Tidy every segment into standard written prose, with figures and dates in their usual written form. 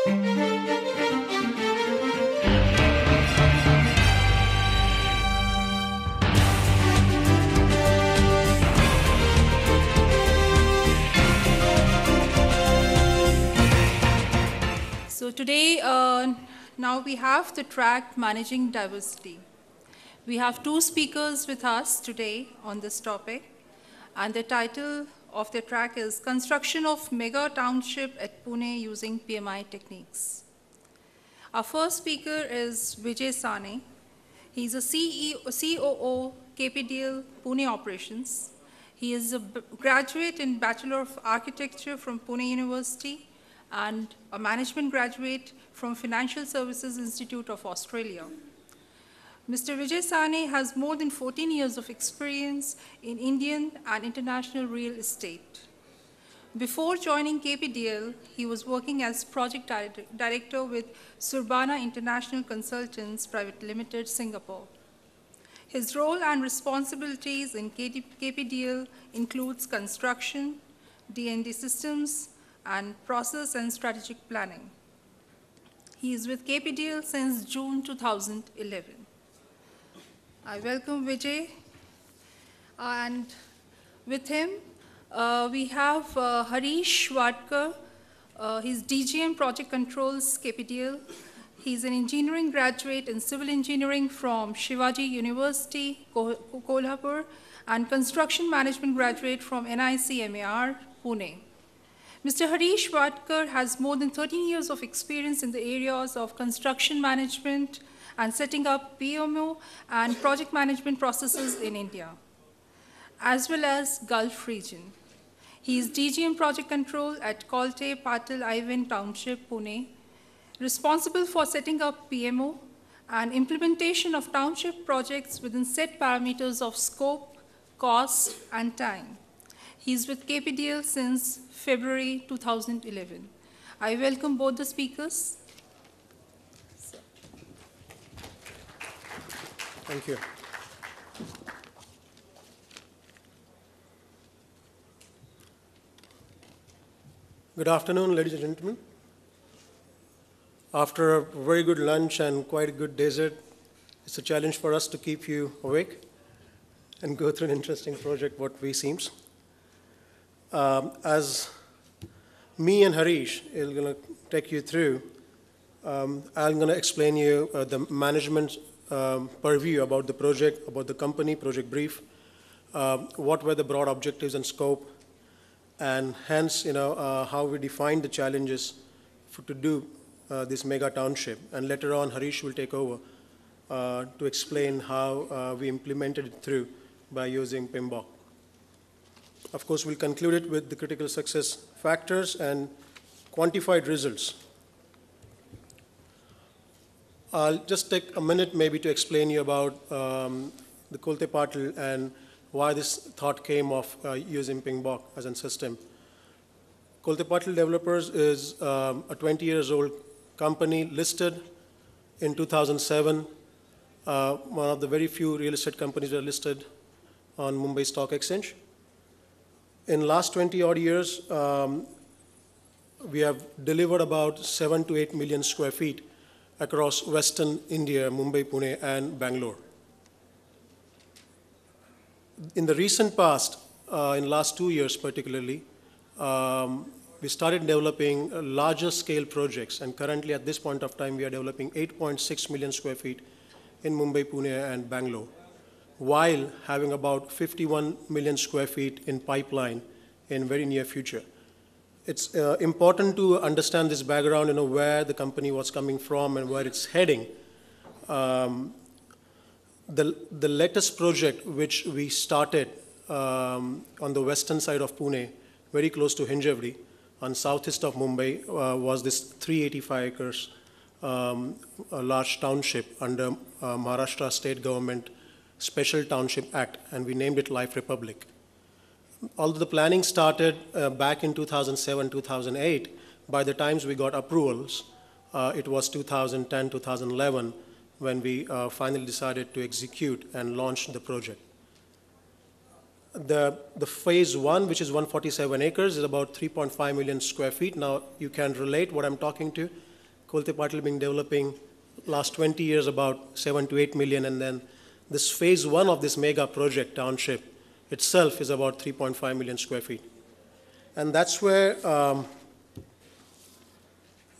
So today, now we have the track Managing Diversity. We have two speakers with us today on this topic, and the title of the track is Construction of Mega Township at Pune Using PMI Techniques. Our first speaker is Vijay Sane. He's a COO, KPDL Pune Operations. He is a graduate in Bachelor of Architecture from Pune University and a management graduate from Financial Services Institute of Australia. Mr. Vijay Sane has more than 14 years of experience in Indian and international real estate. Before joining KPDL, he was working as project director with Surbana International Consultants Private Limited, Singapore. His role and responsibilities in KPDL includes construction, D&D systems, and process and strategic planning. He is with KPDL since June 2011. I welcome Vijay, and with him we have Harish Wadkar. He's DGM Project Controls, KPDL. He's an engineering graduate in civil engineering from Shivaji University, Kolhapur, and construction management graduate from NIC MAR, Pune. Mr. Harish Wadkar has more than 13 years of experience in the areas of construction management and setting up PMO and project management processes in India, as well as Gulf region. He is DGM Project Control at Kolte Patil Ivan Township, Pune, responsible for setting up PMO and implementation of township projects within set parameters of scope, cost, and time. He is with KPDL since February 2011. I welcome both the speakers. Thank you. Good afternoon, ladies and gentlemen. After a very good lunch and quite a good dessert, it's a challenge for us to keep you awake and go through an interesting project, what we seems. As me and Harish are going to take you through, I'm going to explain you the management purview about the project, about the company, project brief, what were the broad objectives and scope, and hence, how we defined the challenges to do this mega township. And later on, Harish will take over to explain how we implemented it through by using PMBOK. Of course, we'll conclude it with the critical success factors and quantified results. I'll just take a minute maybe to explain you about the Kolte Patil and why this thought came of using PMBOK as a system. Kolte Patil Developers is a 20 years old company listed in 2007, one of the very few real estate companies that are listed on Mumbai Stock Exchange. In last 20 odd years, we have delivered about 7 to 8 million square feet across Western India, Mumbai, Pune, and Bangalore. In the recent past, in last 2 years particularly, we started developing larger scale projects, and currently at this point of time, we are developing 8.6 million square feet in Mumbai, Pune, and Bangalore, while having about 51 million square feet in pipeline in very near future. It's important to understand this background, where the company was coming from and where it's heading. The latest project which we started on the western side of Pune, very close to Hinjawadi, on southeast of Mumbai, was this 385 acres a large township under Maharashtra State Government Special Township Act, and we named it Life Republic. Although the planning started back in 2007, 2008, by the times we got approvals, it was 2010, 2011 when we finally decided to execute and launch the project. The phase one, which is 147 acres, is about 3.5 million square feet. Now, you can relate what I'm talking to. Kolte Patil been developing last 20 years about 7 to 8 million, and then this phase one of this mega project township itself is about 3.5 million square feet. And that's where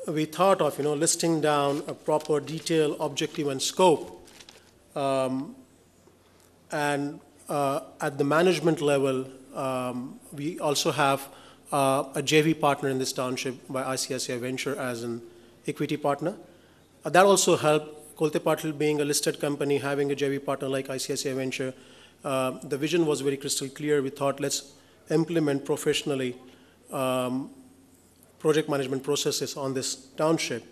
we thought of, listing down a proper detail, objective, and scope. And at the management level, we also have a JV partner in this township by ICICI Venture as an equity partner. That also helped. Kolte Patil being a listed company, having a JV partner like ICICI Venture, the vision was very crystal clear. We thought, let's implement professionally project management processes on this township.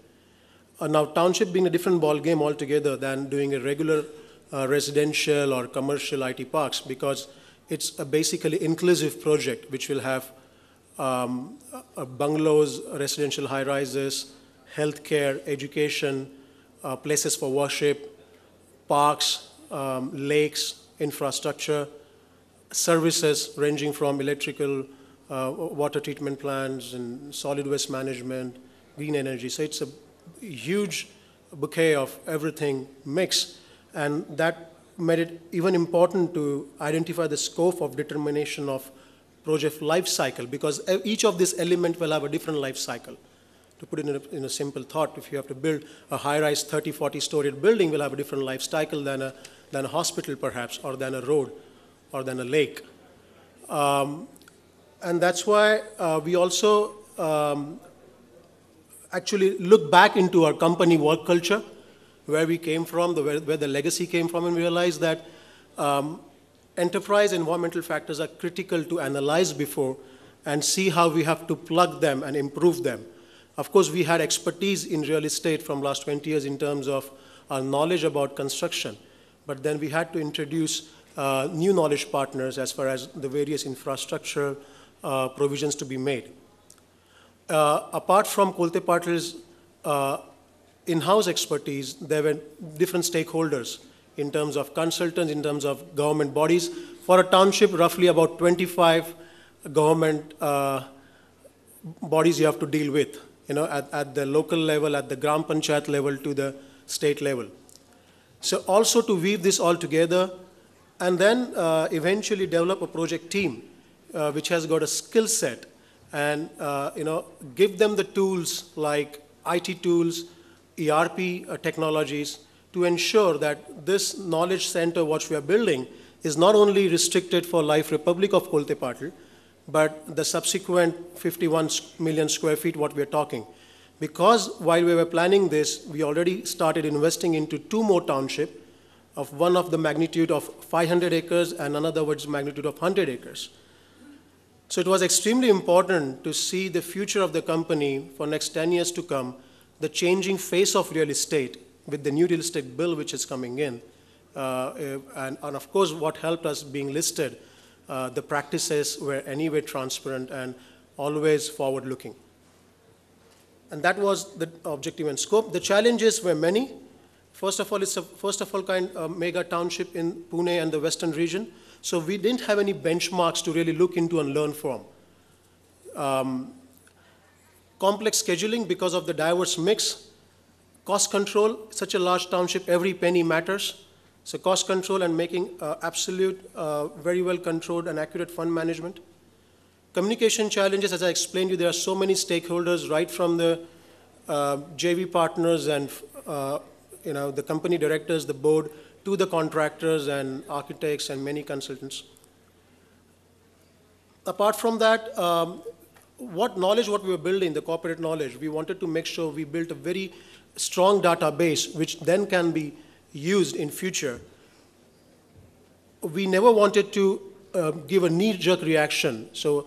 Now, township being a different ball game altogether than doing a regular residential or commercial IT parks, because it's a basically inclusive project which will have bungalows, residential high-rises, healthcare, education, places for worship, parks, lakes, infrastructure, services ranging from electrical, water treatment plants, and solid waste management, green energy. So it's a huge bouquet of everything mixed, and that made it even important to identify the scope of determination of project life cycle, because each of these elements will have a different life cycle. To put it in a simple thought, if you have to build a high-rise 30, 40-story building, will have a different life cycle than a hospital perhaps, or than a road, or than a lake. And that's why we also actually look back into our company work culture, where we came from, where the legacy came from, and realized that enterprise environmental factors are critical to analyze before and see how we have to plug them and improve them. Of course, we had expertise in real estate from last 20 years in terms of our knowledge about construction, but then we had to introduce new knowledge partners as far as the various infrastructure provisions to be made. Apart from Kolte Patil's in-house expertise, there were different stakeholders in terms of consultants, in terms of government bodies. For a township, roughly about 25 government bodies you have to deal with, at the local level, at the Gram Panchayat level, to the state level. So also to weave this all together, and then eventually develop a project team which has got a skill set, and give them the tools like IT tools, ERP technologies, to ensure that this knowledge center which we are building is not only restricted for Life Republic of Kolte Patil, but the subsequent 51 million square feet what we are talking. Because while we were planning this, we already started investing into 2 more townships, of one of the magnitude of 500 acres and another was magnitude of 100 acres. So it was extremely important to see the future of the company for next 10 years to come, the changing face of real estate with the new real estate bill which is coming in. And of course, what helped us being listed, the practices were anyway transparent and always forward-looking. And that was the objective and scope. The challenges were many. First of all, it's a first-of-all-kind mega township in Pune and the western region. So we didn't have any benchmarks to really look into and learn from. Complex scheduling because of the diverse mix. Cost control, such a large township, every penny matters. So cost control and making absolute, very well controlled and accurate fund management. Communication challenges, as I explained to you, there are so many stakeholders, right from the JV partners and the company directors, the board, to the contractors and architects and many consultants. Apart from that, what we were building, the corporate knowledge, we wanted to make sure we built a very strong database which then can be used in future. We never wanted to give a knee-jerk reaction. So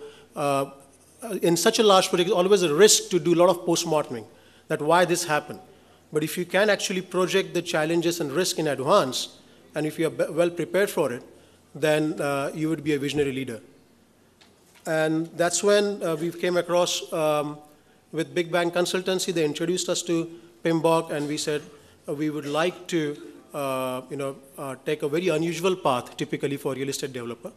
in such a large project, it's always a risk to do a lot of post-morteming, that why this happened. But if you can actually project the challenges and risk in advance, and if you are well prepared for it, then you would be a visionary leader. And that's when we came across with Big Bang Consultancy. They introduced us to PMBOK, and we said we would like to take a very unusual path, typically for a real estate developer,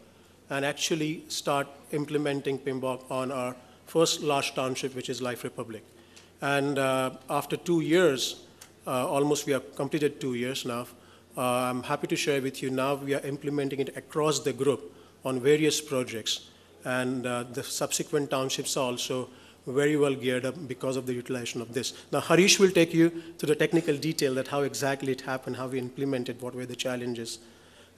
and actually start implementing PMBOK on our first large township, which is Life Republic. And after 2 years, almost we have completed 2 years now, I'm happy to share with you now we are implementing it across the group on various projects. And the subsequent townships are also very well geared up because of the utilization of this. Now, Harish will take you to the technical detail that how exactly it happened, how we implemented, what were the challenges.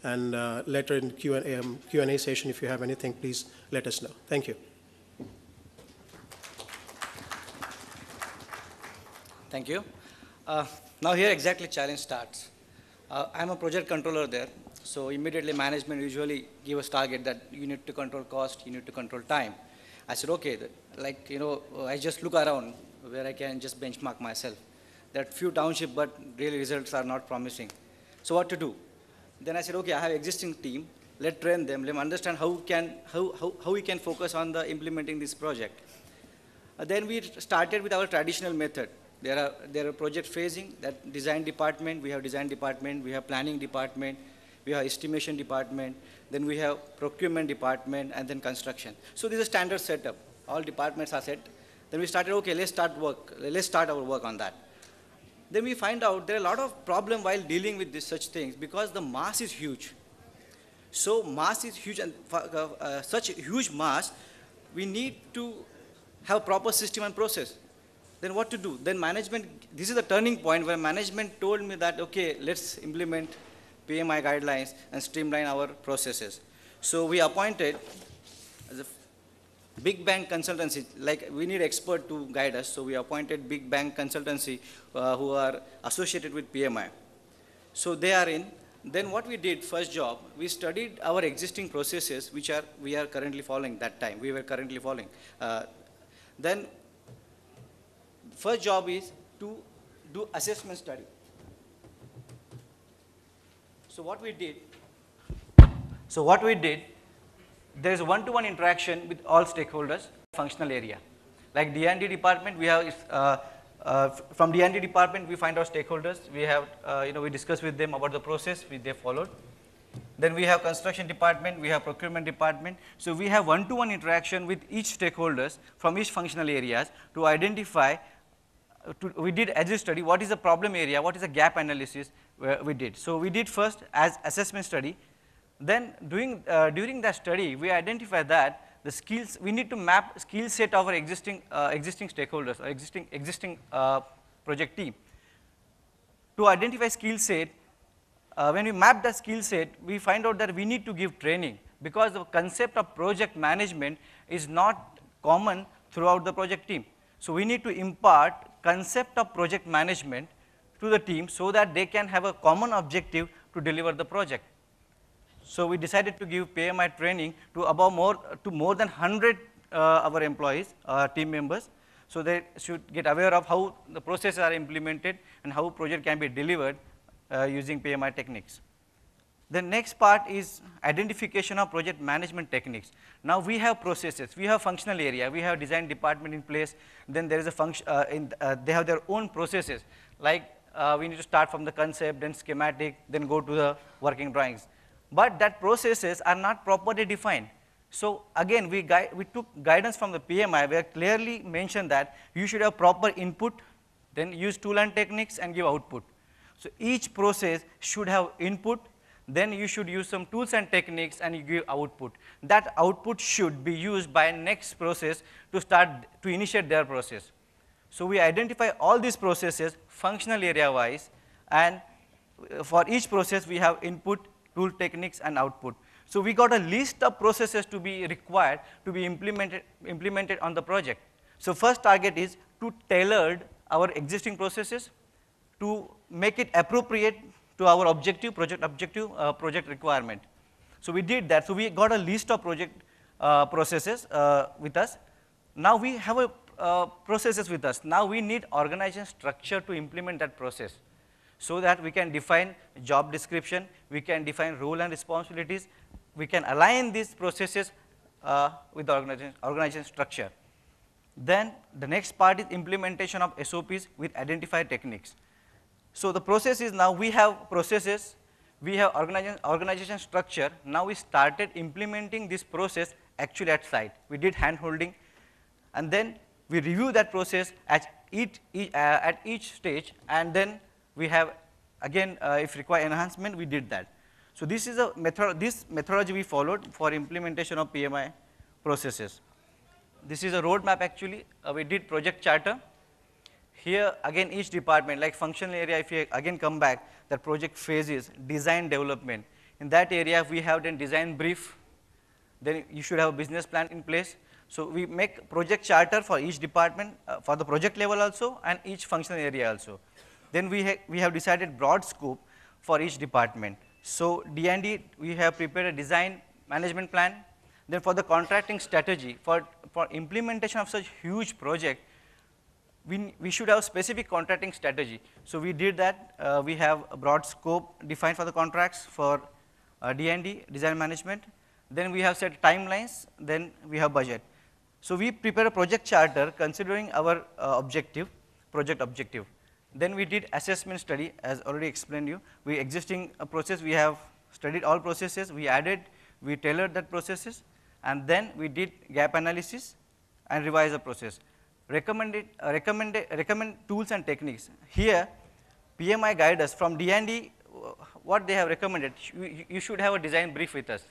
And later in Q&A session, if you have anything, please let us know. Thank you. Thank you. Now here exactly challenge starts. I'm a project controller there, so immediately management usually give us target that you need to control cost, you need to control time. I said, okay, I just look around where I can just benchmark myself. There are few township, but really results are not promising. So what to do? Then I said, okay, I have existing team. Let's train them. Let them understand how we can focus on the implementing this project. Then we started with our traditional method. There are project phasing, that design department, we have design department, we have planning department, we have estimation department, then we have procurement department, and then construction. So this is a standard setup. All departments are set. Then we started, okay, let's start our work on that. Then we find out there are a lot of problem while dealing with such things because the mass is huge. So mass is huge, and such a huge mass, we need to have proper system and process. Then what to do? Then management, this is the turning point where management told me that, okay, let's implement PMI guidelines and streamline our processes. So we appointed as a big bang consultancy, like we need expert to guide us, so we appointed big bang consultancy who are associated with PMI. So they are in. Then what we did, first job, we studied our existing processes, which we are currently following that time. We were currently following. Then first job is to do assessment study. So what we did, there is one-to-one interaction with all stakeholders, functional area. Like D&D department, we have, from D&D department, we find our stakeholders. We have, we discuss with them about the process which they followed. Then we have construction department, we have procurement department. So we have one-to-one interaction with each stakeholders from each functional areas to identify. We did as a study, what is the problem area, what is the gap analysis we did. So we did first as assessment study. Then during that study, we identified that the skills, we need to map skill set of our existing stakeholders or existing project team. To identify skill set, when we map the skill set, we find out that we need to give training because the concept of project management is not common throughout the project team. So we need to impart concept of project management to the team so that they can have a common objective to deliver the project. So we decided to give PMI training to more than 100 our employees, team members, so they should get aware of how the processes are implemented and how project can be delivered using PMI techniques. The next part is identification of project management techniques. Now we have processes, we have functional area, we have design department in place, then there is a function, they have their own processes, like we need to start from the concept, then schematic, then go to the working drawings. But that processes are not properly defined. So again, we took guidance from the PMI where clearly mentioned that you should have proper input, then use tool and techniques and give output. So each process should have input, then you should use some tools and techniques and you give output. That output should be used by next process to initiate their process. So we identify all these processes functional area wise, and for each process we have input, tool, techniques and output. So we got a list of processes to be required to be implemented on the project. So first target is to tailor our existing processes to make it appropriate to our objective, project requirement. So we did that. So we got a list of project processes with us. Now we have a processes with us. Now we need organization structure to implement that process so that we can define job description, we can define role and responsibilities, we can align these processes with the organization structure. Then the next part is implementation of SOPs with identified techniques. So the process is now we have processes, we have organization structure. Now we started implementing this process actually at site. We did hand holding, and then we review that process at each stage, and then we have again, if require enhancement, we did that. So this is a this methodology we followed for implementation of PMI processes. This is a roadmap actually. We did project charter. Here again each department, like functional area, if you again come back, the project phases, design development. In that area we have then design brief, then you should have a business plan in place. So we make project charter for each department, for the project level also and each functional area also. Then we have decided broad scope for each department. So D&D, we have prepared a design management plan. Then for the contracting strategy, for implementation of such huge project, we should have a specific contracting strategy. So we did that. We have a broad scope defined for the contracts for D&D, design management. Then we have set timelines, then we have budget. So we prepare a project charter considering our project objective. Then we did assessment study, as already explained you. We existing process, we have studied all processes, we added, we tailored that processes, and then we did gap analysis and revise the process. Recommend tools and techniques. Here, PMI guide us from D&D, what they have recommended, you should have a design brief with us.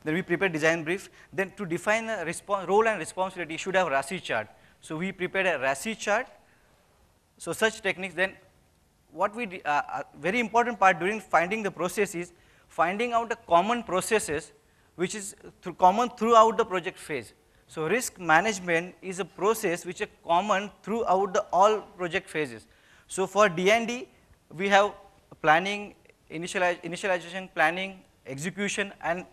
Then we prepare design brief. Then to define a role and responsibility, you should have RACI chart. So we prepared a RACI chart. So such techniques, then what we very important part during finding the process is finding out the common processes which is common throughout the project phase. So risk management is a process which is common throughout all project phases. So for D&D, we have planning, initialization, planning, execution, and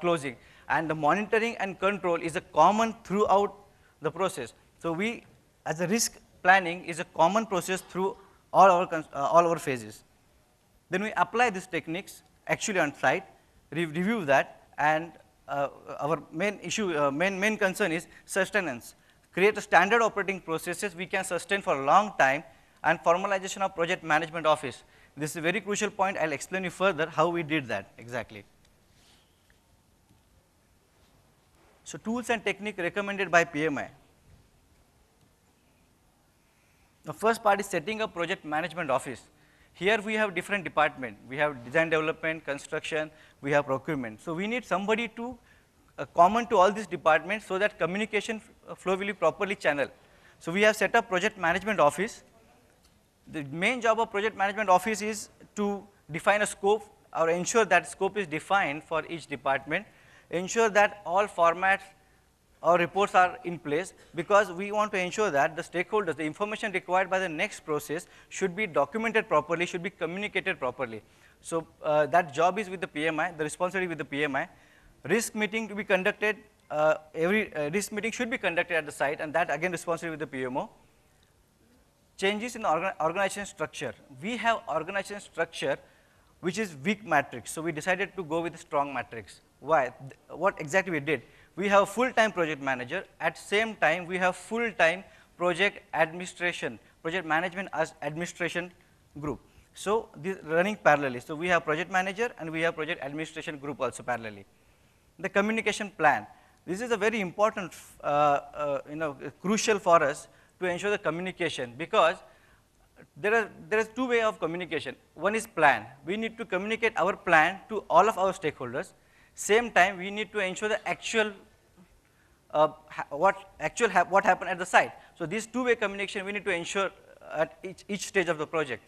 closing. And the monitoring and control is a common throughout the process. So we, as a risk planning, is a common process through all our phases. Then we apply these techniques actually on site, review that, and our main issue, main concern is sustenance. Create a standard operating processes we can sustain for a long time, and formalization of project management office. This is a very crucial point. I'll explain you further how we did that exactly. So tools and technique recommended by PMI. The first part is setting up project management office. Here we have different departments. We have design development, construction, we have procurement. So we need somebody to common to all these departments so that communication flow will be properly channeled. So we have set up project management office. The main job of project management office is to define a scope or ensure that scope is defined for each department, ensure that all formats or reports are in place, because we want to ensure that the stakeholders, the information required by the next process should be documented properly, should be communicated properly. So that job is with the PMI, the responsibility with the PMI. Risk meeting to be conducted, every risk meeting should be conducted at the site, and that again responsibility with the PMO. Changes in the organization structure. We have organization structure which is weak matrix, so we decided to go with a strong matrix. Why? What exactly we did? We have a full-time project manager. At same time, we have full-time project administration, project management as administration group. So this running parallelly. So we have project manager and we have project administration group also parallelly. The communication plan. This is a very important, crucial for us to ensure the communication, because there is two ways of communication. One is plan. We need to communicate our plan to all of our stakeholders. Same time, we need to ensure the actual what happened at the site. So this two-way communication we need to ensure at each stage of the project.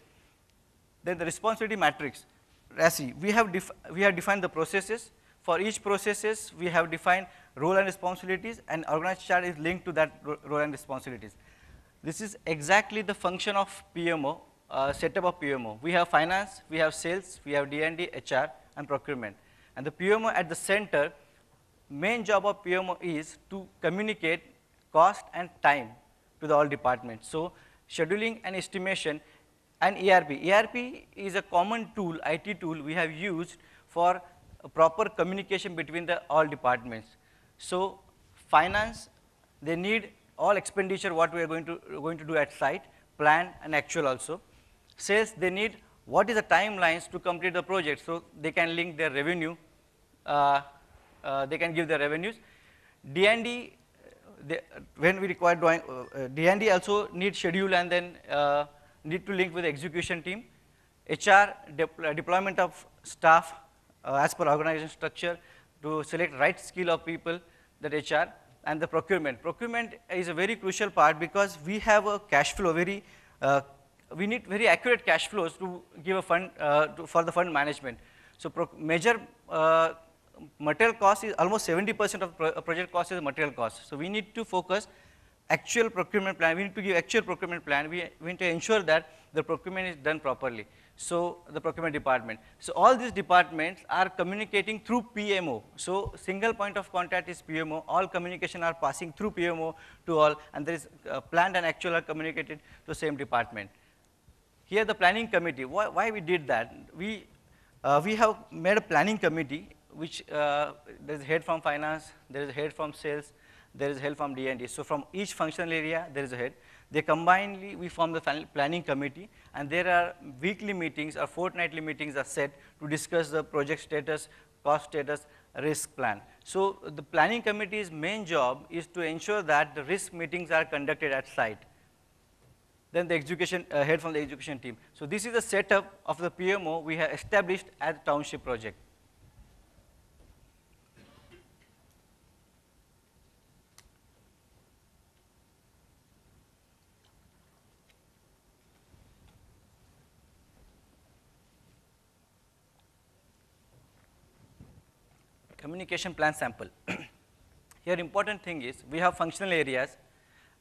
Then the responsibility matrix, RACI. We have defined the processes. For each processes, we have defined role and responsibilities, and organized chart is linked to that role and responsibilities. This is exactly the function of PMO, setup of PMO. We have finance, we have sales, we have D&D, HR, and procurement. And the PMO at the center, main job of PMO is to communicate cost and time to the all departments. So scheduling and estimation and ERP. ERP is a common tool, IT tool we have used for proper communication between the all departments. So finance, they need all expenditure what we are going to do at site, plan and actual also. Sales, they need what is the timelines to complete the project, so they can link their revenue, they can give their revenues. D&D when we require drawing, D&D also need schedule and then need to link with the execution team. HR, deployment of staff as per organization structure to select right skill of people, that HR, and the procurement. Procurement is a very crucial part because we have a cash flow, we need very accurate cash flows to give a fund, for the fund management. So major material cost is almost 70% of project cost is material cost. So we need to focus actual procurement plan, we need to give actual procurement plan, we need to ensure that the procurement is done properly. So the procurement department. So all these departments are communicating through PMO. So single point of contact is PMO, all communication are passing through PMO to all, and there is planned and actual are communicated to the same department. Here the planning committee, why we did that? We have made a planning committee which there is head from finance, there is head from sales, there is head from D&D. So from each functional area there is a head. They combinedly we form the planning committee, and there are weekly meetings or fortnightly meetings are set to discuss the project status, cost status, risk plan. So the planning committee's main job is to ensure that the risk meetings are conducted at site. Then the execution head from the execution team. So this is the setup of the PMO we have established at the township project. Communication plan sample. Here important thing is we have functional areas,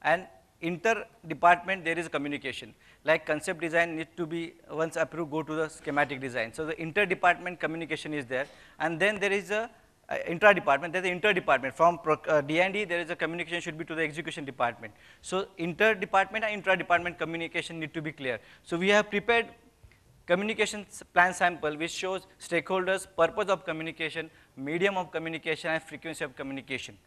and inter-department there is communication. Like concept design needs to be once approved go to the schematic design. So the inter-department communication is there, and then there is a intra-department. There is inter-department from D&D. There is a communication should be to the execution department. So inter-department and intra-department communication need to be clear. So we have prepared communication plan sample which shows stakeholders, purpose of communication, medium of communication, and frequency of communication.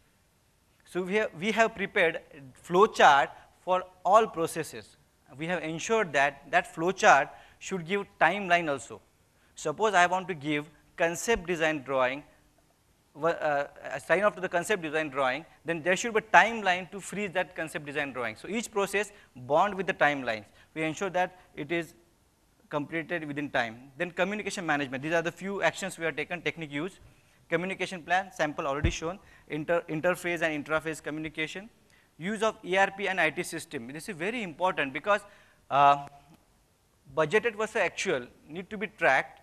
So we have prepared flow chart for all processes. We have ensured that that flow chart should give timeline also. Suppose I want to give concept design drawing, sign off to the concept design drawing, then there should be a timeline to freeze that concept design drawing. So each process bond with the timelines. We ensure that it is completed within time. Then communication management. These are the few actions we have taken, technique use. Communication plan, sample already shown, interface and intraphase communication. Use of ERP and IT system. This is very important because budgeted versus actual need to be tracked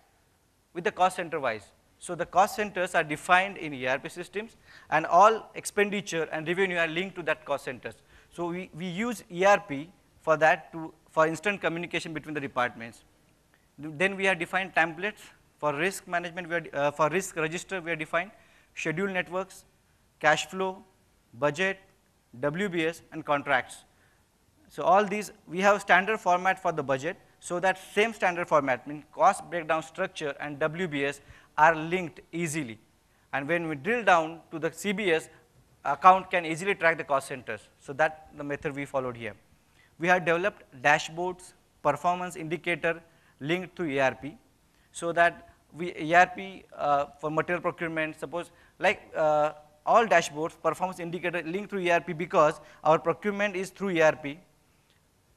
with the cost center wise. So the cost centers are defined in ERP systems, and all expenditure and revenue are linked to that cost centers. So we use ERP for that for instant communication between the departments. Then we have defined templates for risk management, for risk register we have defined, schedule networks, cash flow, budget, WBS, and contracts. So all these, we have standard format for the budget, so that same standard format, means cost breakdown structure and WBS are linked easily. And when we drill down to the CBS, account can easily track the cost centers. So that's the method we followed here. We have developed dashboards, performance indicator linked to ERP, so that ERP for material procurement, suppose like all dashboards, performance indicator linked through ERP because our procurement is through ERP,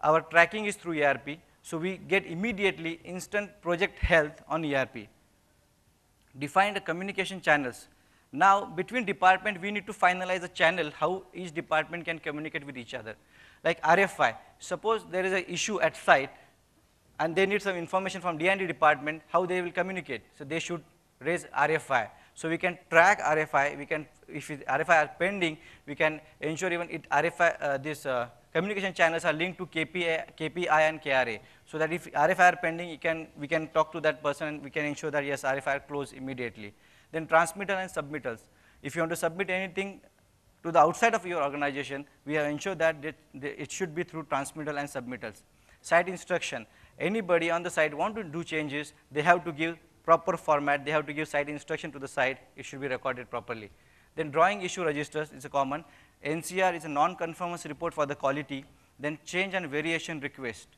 our tracking is through ERP, so we get immediately instant project health on ERP. Define the communication channels. Now between department we need to finalize the channel how each department can communicate with each other. Like RFI, suppose there is an issue at site and they need some information from D&D department how they will communicate. So they should raise RFI. So we can track RFI, we can, if RFI are pending, we can ensure even it RFI, communication channels are linked to KPI and KRA. So that if RFI are pending, we can talk to that person and we can ensure that yes, RFI are closed immediately. Then transmittal and submittals. If you want to submit anything to the outside of your organization, we have ensured that it should be through transmittal and submittals. Site instruction. Anybody on the site want to do changes, they have to give proper format, they have to give site instruction to the site, it should be recorded properly. Then drawing issue registers is a common. NCR is a non-conformance report for the quality. Then change and variation request.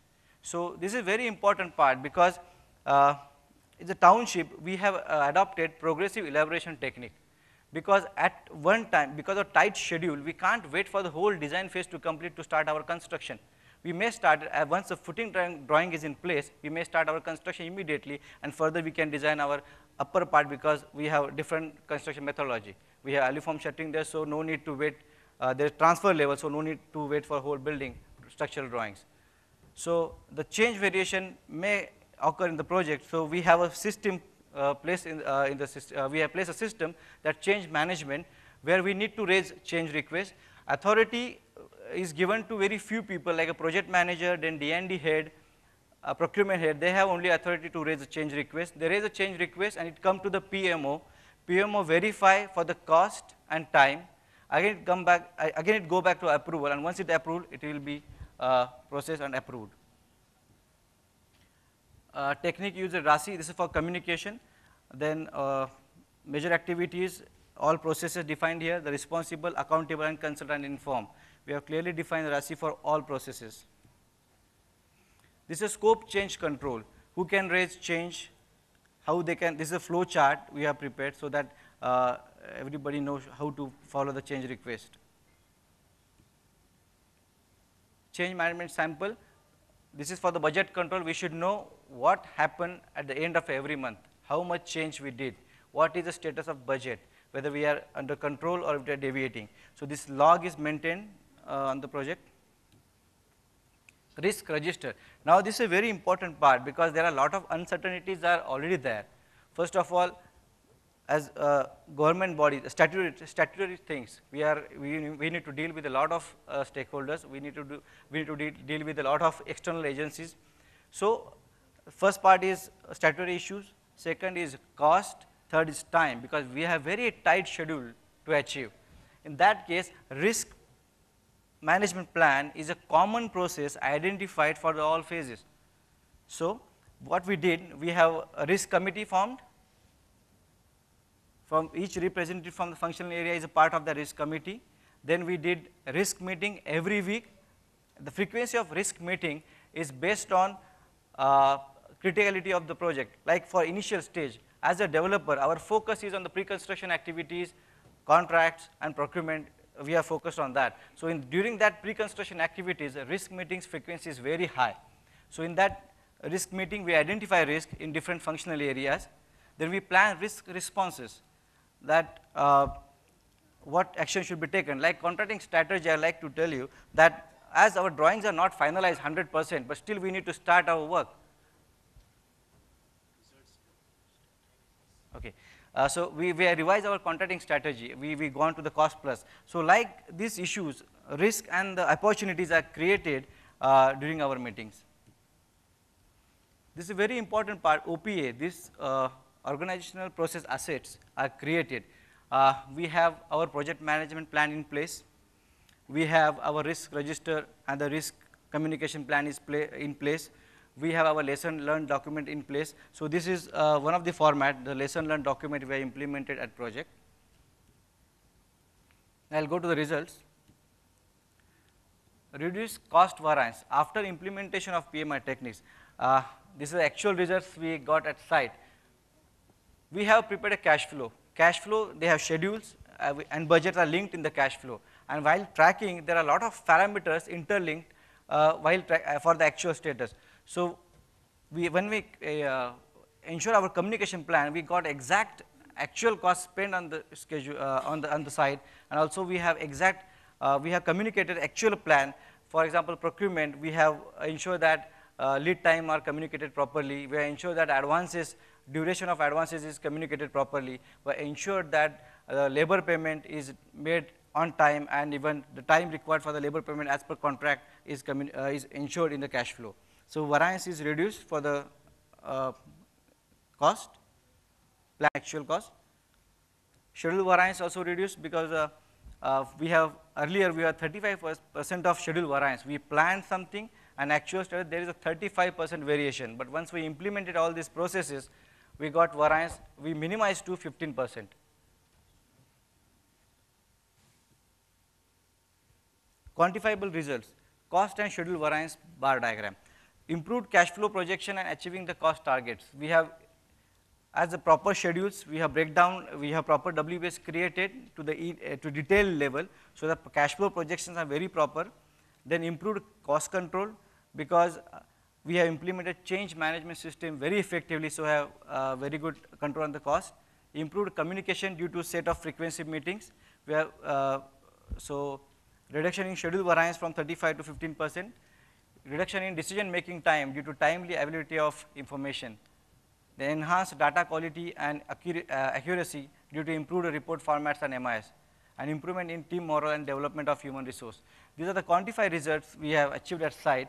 So this is a very important part because in the township we have adopted progressive elaboration technique. because at one time, because of tight schedule, we can't wait for the whole design phase to complete to start our construction. We may start, once the footing drawing is in place, we may start our construction immediately, and further we can design our upper part because we have different construction methodology. We have aliform shuttering there, so no need to wait. There's transfer level, so no need to wait for whole building structural drawings. So the change variation may occur in the project, so we have a system placed in the system. We have placed a system that change management, where we need to raise change requests. Authority is given to very few people, like a project manager, then D&D head, a procurement head. They have only authority to raise a change request. They raise a change request and it comes to the PMO. PMO verify for the cost and time. Again it come back. Again it go back to approval, and once it approved, it will be processed and approved. Technique uses RASI. This is for communication. Then major activities, all processes defined here, the responsible, accountable, and consult and inform. We have clearly defined RASI for all processes. This is scope change control. Who can raise change, how they can, this is a flow chart we have prepared so that everybody knows how to follow the change request. Change management sample. This is for the budget control. We should know what happened at the end of every month, how much change we did, what is the status of budget, whether we are under control or if we are deviating. So this log is maintained on the project. Risk register. Now this is a very important part because there are a lot of uncertainties are already there. First of all, as government bodies, statutory things, we need to deal with a lot of stakeholders. We need to deal with a lot of external agencies. So first part is statutory issues. Second is cost. Third is time, because we have very tight schedule to achieve. In that case, risk management plan is a common process identified for all phases. So what we did, we have a risk committee formed. From each representative from the functional area is a part of the risk committee. Then we did a risk meeting every week. The frequency of risk meeting is based on criticality of the project. Like for initial stage, as a developer, our focus is on the pre-construction activities, contracts, and procurement. We are focused on that. So during that pre-construction activities, the risk meetings frequency is very high. So in that risk meeting, we identify risk in different functional areas. Then we plan risk responses, that what action should be taken. Like contracting strategy, I like to tell you that as our drawings are not finalized 100%, but still we need to start our work. Okay. So we revise our contracting strategy. We go on to the cost plus. So like these issues, risk and the opportunities are created during our meetings. This is a very important part, OPA, this organizational process assets are created. We have our project management plan in place. We have our risk register and the risk communication plan is in place. We have our lesson learned document in place. So this is one of the format, the lesson learned document we have implemented at project. I'll go to the results. Reduce cost variance after implementation of PMI techniques. This is the actual results we got at site. We have prepared a cash flow. Cash flow, they have schedules and budgets are linked in the cash flow. And while tracking, there are a lot of parameters interlinked for the actual status. So when we ensure our communication plan, we got exact actual cost spent on the schedule on the side, and also we have exact we have communicated actual plan. For example, procurement, we have ensured that lead time are communicated properly. We have ensured that advances, duration of advances is communicated properly. We have ensured that labor payment is made on time, and even the time required for the labor payment as per contract is ensured in the cash flow. So variance is reduced for the cost, plan actual cost. Schedule variance also reduced because we have earlier we had 35% of schedule variance. We planned something and actual status there is a 35% variation. But once we implemented all these processes, we got variance, we minimized to 15%. Quantifiable results, cost and schedule variance bar diagram. Improved cash flow projection and achieving the cost targets. We have as the proper schedules, we have breakdown, we have proper WBS created to the to detail level, so the cash flow projections are very proper. Then improved cost control, because we have implemented change management system very effectively, so have very good control on the cost. Improved communication due to set of frequency meetings. We have so reduction in schedule variance from 35 to 15%. Reduction in decision making time due to timely availability of information. The enhanced data quality and accuracy due to improved report formats and MIS, and improvement in team morale and development of human resource. These are the quantified results we have achieved at site.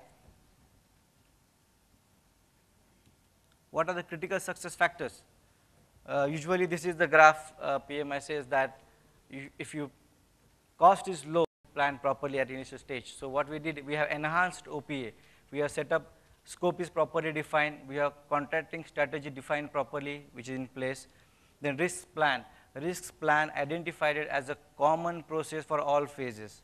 What are the critical success factors? Usually this is the graph. PMI says that if your cost is low, plan properly at initial stage. So what we did, we have enhanced OPA. We have set up, scope is properly defined. We have contracting strategy defined properly, which is in place. Then risk plan. Risks plan identified it as a common process for all phases.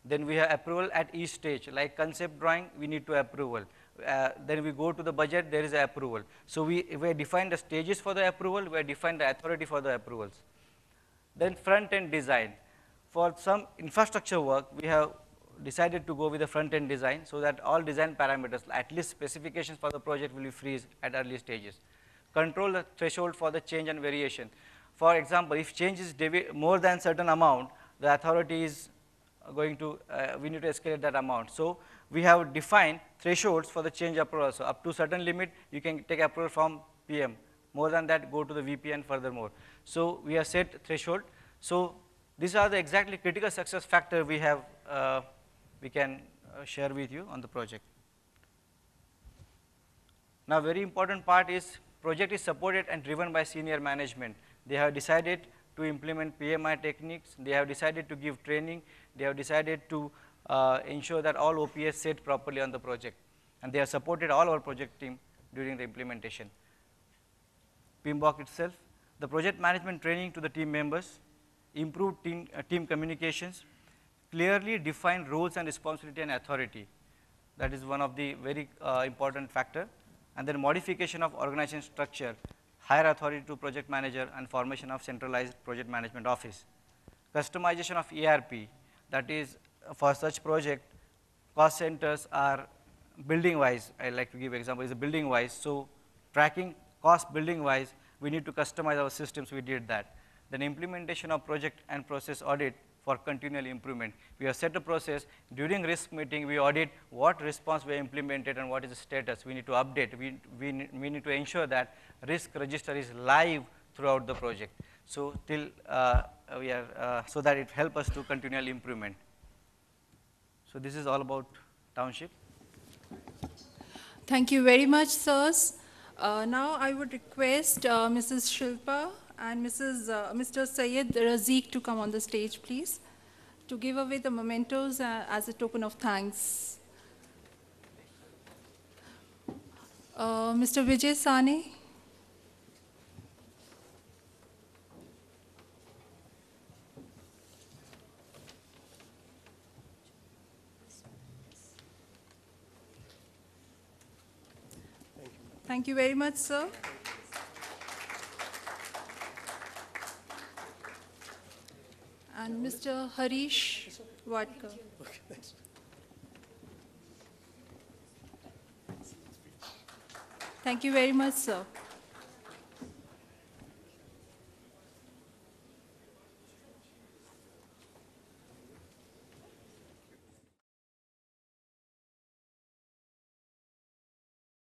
Then we have approval at each stage, like concept drawing, we need to approval. Then we go to the budget, there is a approval. So we have defined the stages for the approval, we have defined the authority for the approvals. Then front-end design. For some infrastructure work, we have decided to go with the front-end design, so that all design parameters, at least specifications for the project, will be freeze at early stages. Control the threshold for the change and variation. For example, if change is more than certain amount, the authority is going to, we need to escalate that amount. So we have defined thresholds for the change approval. So up to certain limit, you can take approval from PM. More than that, go to the VP and furthermore. So we have set threshold. So these are the exactly critical success factor we have, we can share with you on the project. Now, very important part is project is supported and driven by senior management. They have decided to implement PMI techniques. They have decided to give training. They have decided to ensure that all OPS set properly on the project. And they have supported all our project team during the implementation. PMBOK itself, the project management training to the team members, improved team communications, clearly defined roles and responsibility and authority. That is one of the very important factor. And then modification of organization structure, higher authority to project manager, and formation of centralized project management office. Customization of ERP, that is for such project, cost centers are building wise. I like to give example, is a building wise. So tracking cost building wise, we need to customize our systems, we did that. Then implementation of project and process audit for continual improvement. We have set a process, during risk meeting we audit what response we implemented and what is the status. We need to update, we need to ensure that risk register is live throughout the project. So till so that it helps us to continual improvement. So this is all about township. Thank you very much, sirs. Now I would request Mrs. Shilpa and Mr. Syed Razik to come on the stage, please, to give away the mementos as a token of thanks. Mr. Vijay Sane. Thank you very much, sir. And Mr. Harish Wadkar. Okay, thanks. Thank you very much, sir.